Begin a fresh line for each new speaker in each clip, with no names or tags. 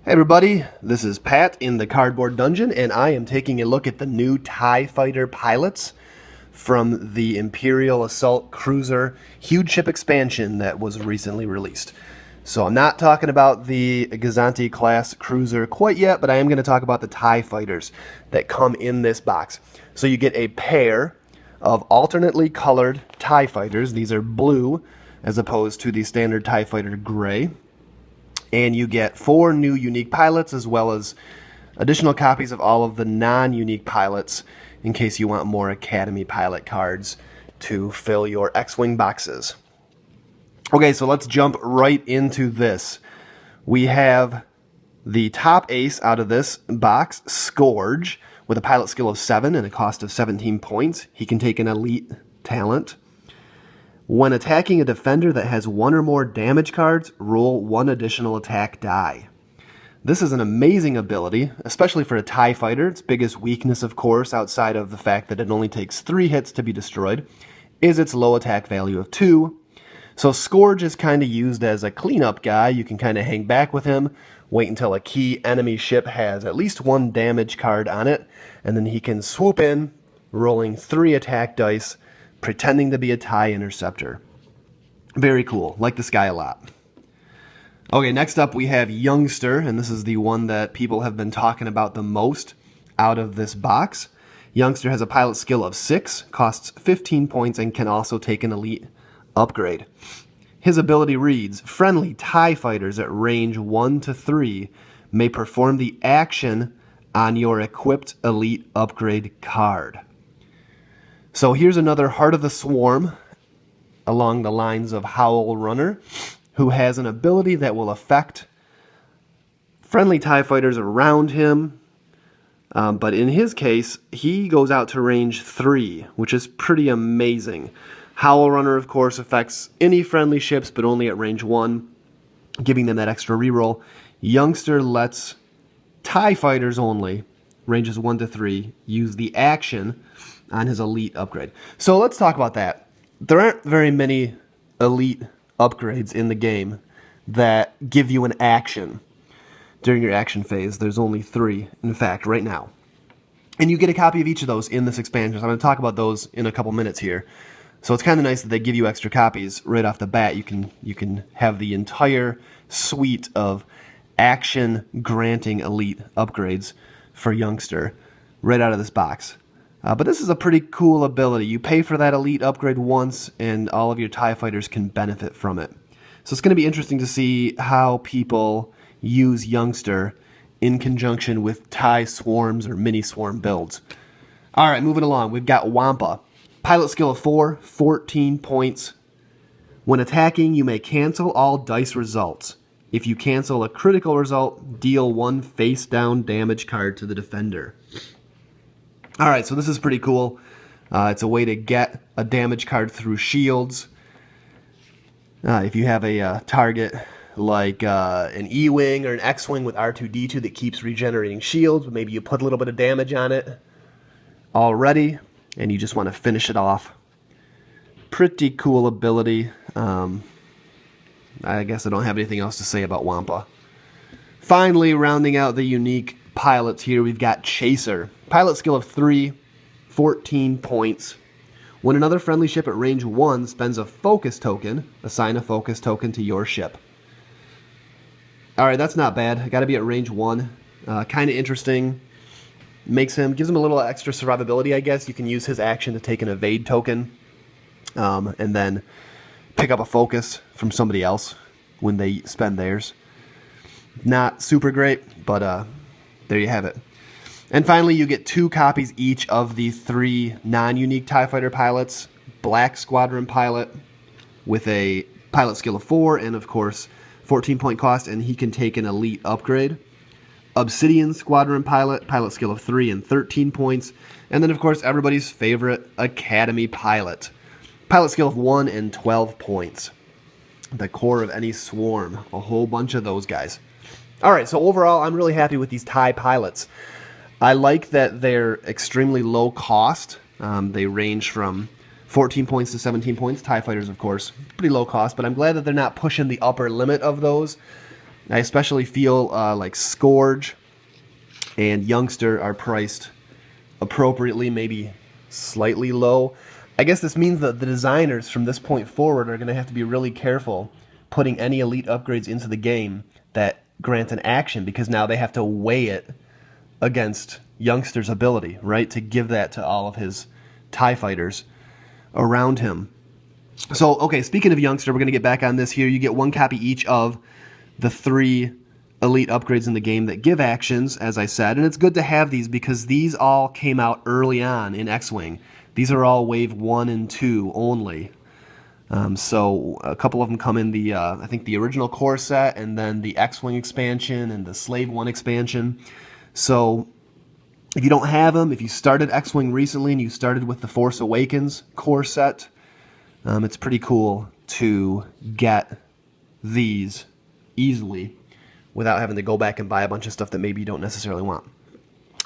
Hey everybody, this is Pat in the Cardboard Dungeon, and I am taking a look at the new TIE Fighter pilots from the Imperial Assault Cruiser huge ship expansion that was recently released. So I'm not talking about the Gazanti class cruiser quite yet, but I am going to talk about the TIE Fighters that come in this box. So you get a pair of alternately colored TIE Fighters. These are blue as opposed to the standard TIE Fighter gray. And you get 4 new unique pilots as well as additional copies of all of the non-unique pilots in case you want more Academy pilot cards to fill your X-Wing boxes. Okay, so let's jump right into this. We have the top ace out of this box, Scourge, with a pilot skill of 7 and a cost of 17 points. He can take an elite talent. When attacking a defender that has 1 or more damage cards, roll 1 additional attack die. This is an amazing ability, especially for a TIE Fighter. Its biggest weakness, of course, outside of the fact that it only takes 3 hits to be destroyed, is its low attack value of 2. So Scourge is kind of used as a cleanup guy. You can kind of hang back with him, wait until a key enemy ship has at least 1 damage card on it, and then he can swoop in, rolling 3 attack dice, pretending to be a TIE interceptor. Very cool. Like this guy a lot. Okay, next up we have Youngster, and this is the one that people have been talking about the most out of this box. Youngster has a pilot skill of 6, costs 15 points, and can also take an elite upgrade. His ability reads, friendly TIE fighters at range 1 to 3 may perform the action on your equipped elite upgrade card. So here's another Heart of the Swarm along the lines of Howl Runner, who has an ability that will affect friendly TIE fighters around him. But in his case, he goes out to range 3, which is pretty amazing. Howl Runner, of course, affects any friendly ships, but only at range 1, giving them that extra reroll. Youngster lets TIE fighters only, ranges 1 to 3, use the action on his elite upgrade. So let's talk about that. There aren't very many elite upgrades in the game that give you an action during your action phase. There's only 3, in fact, right now. And you get a copy of each of those in this expansion. So I'm going to talk about those in a couple minutes here. So it's kind of nice that they give you extra copies right off the bat. You can have the entire suite of action-granting elite upgrades for Youngster right out of this box. But this is a pretty cool ability. You pay for that elite upgrade once, and all of your TIE fighters can benefit from it. So it's going to be interesting to see how people use Youngster in conjunction with TIE swarms or mini swarm builds. All right, moving along. We've got Wampa. Pilot skill of 4, 14 points. When attacking, you may cancel all dice results. If you cancel a critical result, deal 1 face-down damage card to the defender. All right, so this is pretty cool. It's a way to get a damage card through shields. If you have a target like an E-Wing or an X-Wing with R2-D2 that keeps regenerating shields, but maybe you put a little bit of damage on it already, and you just want to finish it off. Pretty cool ability. I guess I don't have anything else to say about Wampa. Finally, rounding out the unique pilots here, we've got Chaser. Pilot skill of 3, 14 points. When another friendly ship at range 1 spends a focus token, assign a focus token to your ship. Alright, that's not bad. I gotta be at range 1. Kind of interesting. Gives him a little extra survivability, I guess. You can use his action to take an evade token, and then pick up a focus from somebody else when they spend theirs. Not super great, but there you have it. And finally, you get 2 copies each of the 3 non-unique TIE Fighter pilots. Black Squadron pilot with a pilot skill of 4 and, of course, 14-point cost, and he can take an elite upgrade. Obsidian Squadron pilot, pilot skill of 3 and 13 points. And then, of course, everybody's favorite Academy pilot. Pilot skill of 1 and 12 points. The core of any swarm. A whole bunch of those guys. All right, so overall, I'm really happy with these TIE pilots. I like that they're extremely low cost. They range from 14 points to 17 points. TIE fighters, of course, pretty low cost, but I'm glad that they're not pushing the upper limit of those. I especially feel like Scourge and Youngster are priced appropriately, maybe slightly low. I guess this means that the designers from this point forward are going to have to be really careful putting any elite upgrades into the game that grant an action, because now they have to weigh it against Youngster's ability, right, to give that to all of his TIE fighters around him. So, okay, speaking of Youngster, we're going to get back on this here. You get 1 copy each of the 3 elite upgrades in the game that give actions, as I said, and it's good to have these because these all came out early on in X-Wing. These are all Wave 1 and 2 only. So a couple of them come in the, I think the original core set, and then the X-Wing expansion and the Slave 1 expansion. So if you don't have them, if you started X-Wing recently and you started with the Force Awakens core set, it's pretty cool to get these easily without having to go back and buy a bunch of stuff that maybe you don't necessarily want.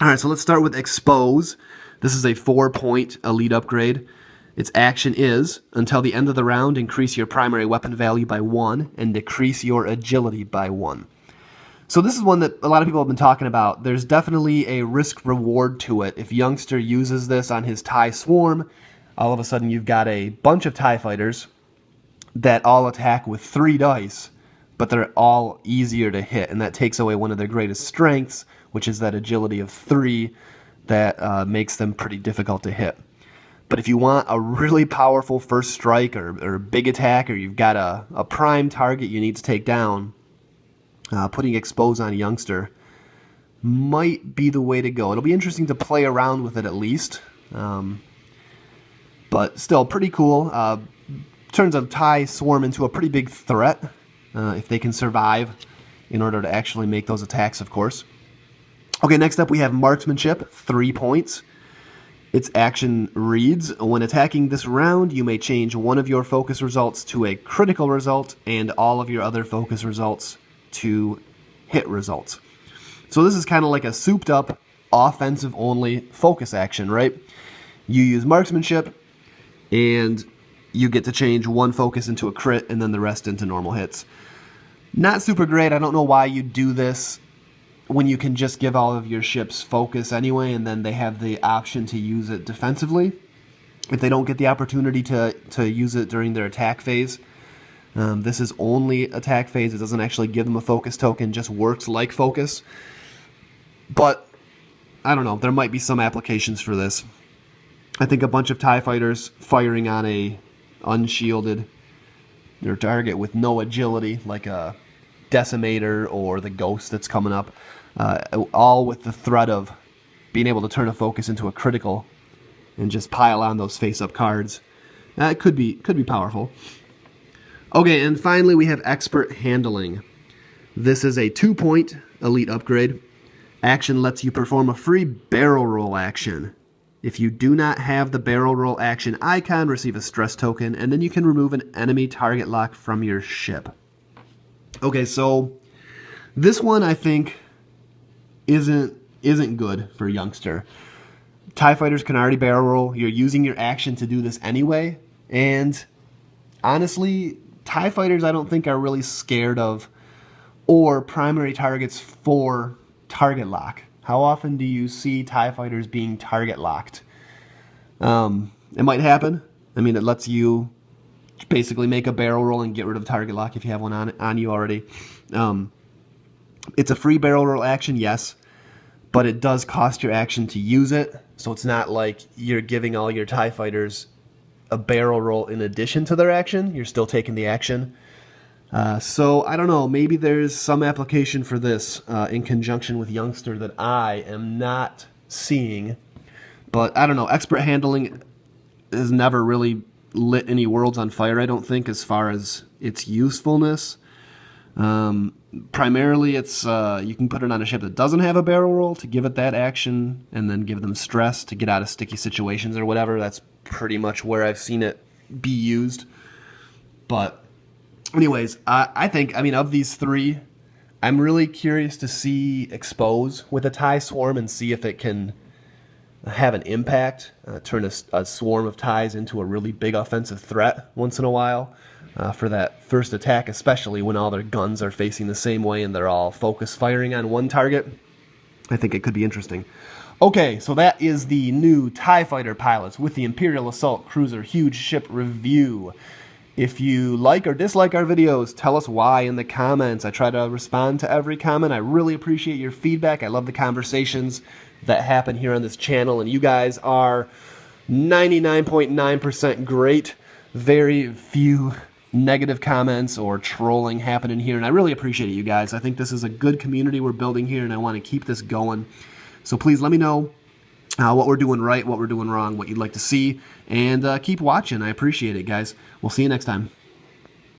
All right, so let's start with Expose. This is a 4-point elite upgrade. Its action is, until the end of the round, increase your primary weapon value by 1 and decrease your agility by 1. So this is one that a lot of people have been talking about. There's definitely a risk-reward to it. If Youngster uses this on his TIE Swarm, all of a sudden you've got a bunch of TIE fighters that all attack with 3 dice, but they're all easier to hit, and that takes away one of their greatest strengths, which is that agility of 3 that makes them pretty difficult to hit. But if you want a really powerful first strike or big attack, or you've got a prime target you need to take down, putting Expose on Youngster might be the way to go. It'll be interesting to play around with it at least, but still pretty cool. Turns a TIE Swarm into a pretty big threat if they can survive in order to actually make those attacks, of course. Okay, next up we have Marksmanship, 3 points. Its action reads, when attacking this round, you may change one of your focus results to a critical result and all of your other focus results to hit results. So this is kind of like a souped-up, offensive-only focus action, right? You use Marksmanship, and you get to change one focus into a crit and then the rest into normal hits. Not super great. I don't know why you do this when you can just give all of your ships focus anyway, and then they have the option to use it defensively if they don't get the opportunity to use it during their attack phase. This is only attack phase. It doesn't actually give them a focus token, just works like focus. But I don't know, there might be some applications for this. I think a bunch of TIE fighters firing on a unshielded their target with no agility, like a Decimator or the Ghost that's coming up, all with the threat of being able to turn a focus into a critical and just pile on those face-up cards. It could be powerful. Okay, and finally we have Expert Handling. This is a 2-point elite upgrade. Action lets you perform a free barrel roll action. If you do not have the barrel roll action icon, receive a stress token, and then you can remove an enemy target lock from your ship. Okay, so this one I think isn't good for Youngster. TIE fighters can already barrel roll. You're using your action to do this anyway, and honestly, TIE fighters I don't think are really scared of or primary targets for target lock. How often do you see TIE fighters being target locked? It might happen. I mean, it lets you basically make a barrel roll and get rid of target lock if you have one on you already. It's a free barrel roll action, yes, but it does cost your action to use it, so it's not like you're giving all your TIE fighters a barrel roll in addition to their action. You're still taking the action. So, I don't know, maybe there's some application for this in conjunction with Youngster that I am not seeing. But, I don't know, Expert Handling has never really lit any worlds on fire, I don't think, as far as its usefulness. Primarily, it's you can put it on a ship that doesn't have a barrel roll to give it that action, and then give them stress to get out of sticky situations or whatever. That's pretty much where I've seen it be used. But anyways, I think, I mean, of these 3, I'm really curious to see Expose with a TIE Swarm and see if it can have an impact, turn a swarm of TIEs into a really big offensive threat once in a while. for that first attack, especially when all their guns are facing the same way and they're all focus firing on one target. I think it could be interesting. Okay, so that is the new TIE Fighter pilots with the Imperial Assault Cruiser Huge Ship review. If you like or dislike our videos, tell us why in the comments. I try to respond to every comment. I really appreciate your feedback. I love the conversations that happen here on this channel, and you guys are 99.9% great. Very few negative comments or trolling happening here, and I really appreciate it, you guys. I think this is a good community we're building here, and I want to keep this going. So please let me know what we're doing right, what we're doing wrong, what you'd like to see, and keep watching. I appreciate it, guys. We'll see you next time.